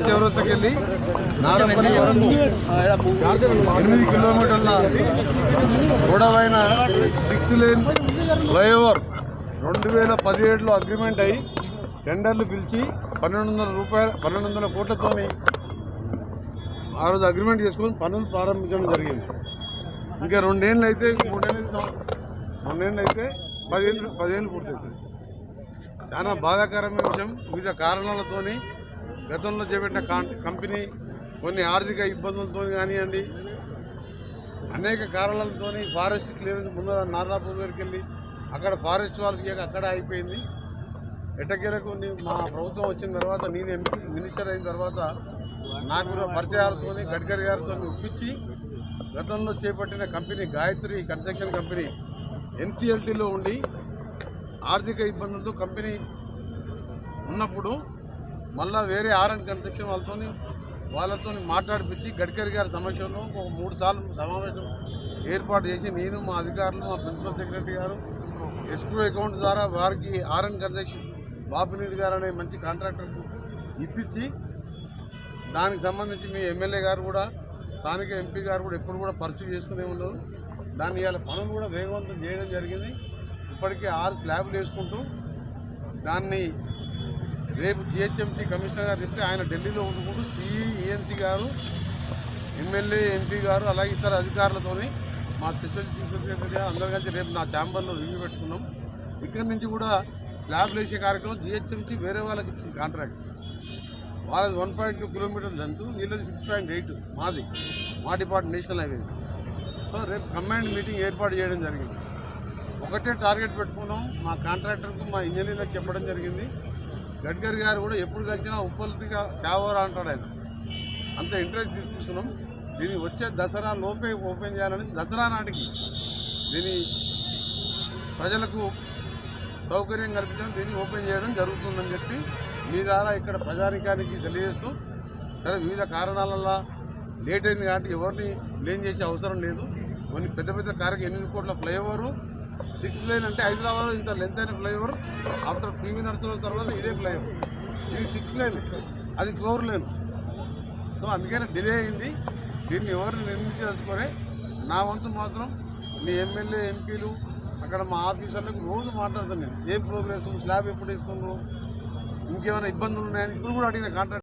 చౌరస్తకెళ్ళి నారపల్లి వరకు 8 కిలోమీటర్ల పొడవైన 6 లేన్ ఫ్లైఓవర్ 2017లో అగ్రిమెంట్ అయ్యి టెండర్లు పిలిచి 1200 కోట్లతోని ఆ రోజు అగ్రిమెంట్ చేసుకొని పనులు ప్రారంభించడం జరిగింది. ఇంకా 2 ఏళ్ళు అయితే 3 ఏళ్ళు అయితే 10 ఏళ్ళు పూర్తవుతుంది. చాలా బాధాకరమైన విషయం. వివిధ కారణాలతోని గతంలో చేపట్టిన కంపెనీ కొన్ని ఆర్థిక ఇబ్బందులతో కానివ్వండి, అనేక కారణాలతో ఫారెస్ట్ క్లియరెన్స్ ముందు నారాపూర్ దగ్గరికి వెళ్ళి అక్కడ ఫారెస్ట్ వాళ్ళకి అక్కడ అయిపోయింది. ఎట్టకేలకు మా ప్రభుత్వం వచ్చిన తర్వాత నేను మినిస్టర్ అయిన తర్వాత నాకు పరిచయాలతో గడ్కరీ గారితో ఒప్పించి గతంలో చేపట్టిన కంపెనీ గాయత్రి కన్స్ట్రక్షన్ కంపెనీ ఎన్సీఎల్టీలో ఉండి ఆర్థిక ఇబ్బందులతో కంపెనీ ఉన్నప్పుడు మళ్ళా వేరే ఆర్ఎండ్ కన్స్ట్రక్షన్ వాళ్ళతో మాట్లాడిపించి గడ్కరీ గారి సమక్షంలో ఒక 3 సార్లు సమావేశం ఏర్పాటు చేసి నేను మా అధికారులు మా ప్రిన్సిపల్ సెక్రటరీ గారు ఎస్క్రూ అకౌంట్ ద్వారా వారికి ఆర్ఎండ్ కన్స్ట్రక్షన్ బాపినీటి గారు అనే మంచి కాంట్రాక్టర్కు ఇప్పించి దానికి సంబంధించి మీ ఎమ్మెల్యే గారు కూడా స్థానిక ఎంపీ గారు కూడా ఎప్పుడు కూడా పర్సూ చేస్తూనే ఉన్నారు. దాన్ని ఇవాళ పనులు కూడా వేగవంతం చేయడం జరిగింది. ఇప్పటికే 6 స్లాబ్లు వేసుకుంటూ దాన్ని రేపు జిహెచ్ఎంసీ కమిషనర్ గారు చెప్తే ఆయన ఢిల్లీలో ఉండుకుంటూ సిఈఎన్సీ గారు ఎమ్మెల్యే ఎంపీ గారు అలాగే ఇతర అధికారులతో మా సెక్రటరీ చీఫ్ సెక్రటరీ గారు అందరూ కలిసి రేపు నా ఛాంబర్లో రివ్యూ పెట్టుకున్నాం. ఇక్కడి నుంచి కూడా స్లాబ్లు వేసే కార్యక్రమం జిహెచ్ఎంసీ వేరే వాళ్ళకి ఇచ్చిన కాంట్రాక్ట్. వాళ్ళది 1.2 కిలోమీటర్ల లెంత్, వీళ్ళది 6.8 మాది మా డిపార్ట్మెంట్ నేషనల్ హైవే. సో రేపు కంబైన్డ్ మీటింగ్ ఏర్పాటు చేయడం జరిగింది. ఒకటే టార్గెట్ పెట్టుకున్నాం. మా కాంట్రాక్టర్కు మా ఇంజనీర్లకు చెప్పడం జరిగింది. గడ్కరీ గారు కూడా ఎప్పుడు కలిసినా ఉప్పల్తిగా కావరా అంటాడు ఆయన. అంత ఇంట్రెస్ట్ చూపిస్తున్నాం. దీన్ని వచ్చే దసరా లోపే ఓపెన్ చేయాలని, దసరా నాటికి దీన్ని ప్రజలకు సౌకర్యం కల్పించడం, దీన్ని ఓపెన్ చేయడం జరుగుతుందని చెప్పి మీ ద్వారా ఇక్కడ ప్రజానికానికి తెలియజేస్తూ, సరే వివిధ కారణాల వల్ల లేట్ అయింది కాబట్టి ఎవరిని బ్లేమ్ చేసే అవసరం లేదు. కొన్ని పెద్ద పెద్ద 8 కోట్ల ఫ్లైఓవరు 6 లేన్ అంటే హైదరాబాద్ ఇంత లెంత్ అయిన ఫ్లైఓవర్ ఆఫ్టర్ పివి నరసింహరావు తర్వాత ఇదే ఫ్లైఓవర్. ఇది 6 లేన్, అది 4 లేన్. సో అందుకని డిలే అయింది. దీన్ని ఎవరిని నిర్మించదలుచుకోరే. నా వంతు మాత్రం మీ ఎమ్మెల్యే ఎంపీలు అక్కడ మా ఆఫీసర్లకు రోజు మాట్లాడుతాను నేను. ఏం ప్రోగ్రెస్, స్లాబ్ ఎప్పుడు ఇస్తున్నారు, ఇంకేమైనా ఇబ్బందులు ఉన్నాయని ఇప్పుడు కూడా అడిగిన కాంట్రాక్ట్